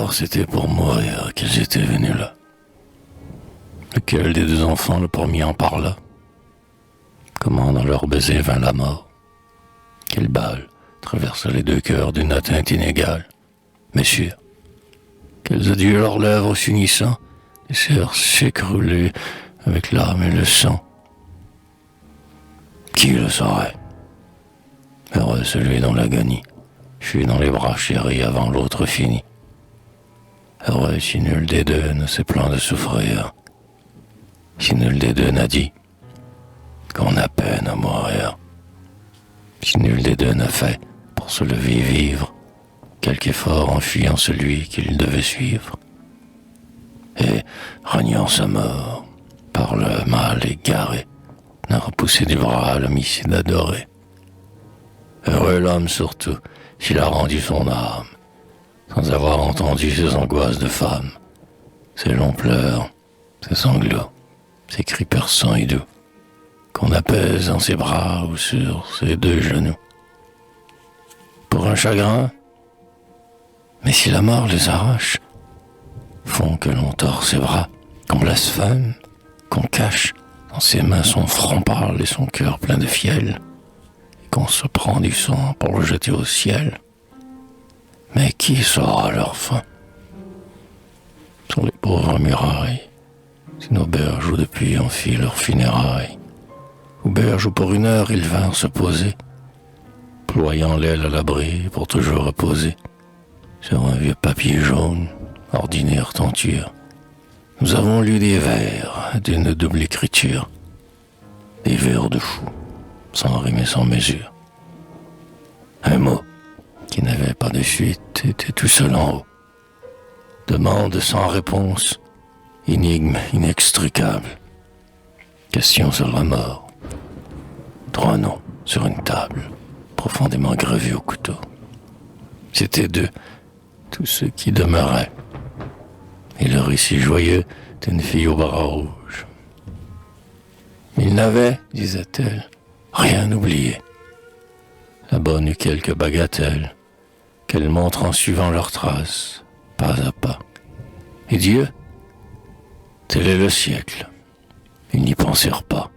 savoir c'était pour mourir qu'ils étaient venus là. Lequel des deux enfants le premier en parla? Comment dans leur baiser vint la mort? Quelle balle traversa les deux cœurs d'une atteinte inégale? Messieurs, quels adieux leurs lèvres s'unissant laissèrent s'écrouler avec l'âme et le sang? Qui le saurait? Heureux celui dont l'agonie fut dans les bras chéris avant l'autre fini. Heureux si nul des deux ne s'est plaint de souffrir, si nul des deux n'a dit qu'on a peine à mourir, si nul des deux n'a fait pour se lever et vivre quelque effort en fuyant celui qu'il devait suivre, et reniant sa mort par le mal égaré, n'a repoussé du bras l'homicide adoré. Heureux l'homme surtout s'il a rendu son âme, sans avoir entendu ses angoisses de femme, ses longs pleurs, ses sanglots, ses cris perçants et doux, qu'on apaise dans ses bras ou sur ses deux genoux. Pour un chagrin, mais si la mort les arrache, font que l'on tord ses bras, qu'on blasphème, qu'on cache dans ses mains son front pâle et son cœur plein de fiel, et qu'on se prend du sang pour le jeter au ciel. Mais qui saura leur fin? Sur les pauvres murailles, si nos berges où depuis on fit leurs funérailles, ou berges où pour une heure ils vinrent se poser, ployant l'aile à l'abri pour toujours reposer, sur un vieux papier jaune, ordinaire tenture, nous avons lu des vers d'une double écriture, des vers de fou, sans rime et sans mesure. Un mot qui n'avait pas de suite était tout seul en haut. Demande sans réponse, énigme inextricable, question sur la mort, trois noms sur une table, profondément gravés au couteau. C'étaient d'eux tous ceux qui demeuraient, et le récit joyeux d'une fille au bras rouge. Ils n'avaient, disait-elle, rien oublié. La bonne eut quelques bagatelles qu'elle montre en suivant leurs traces, pas à pas. Et Dieu, tel est le siècle. Ils n'y pensèrent pas.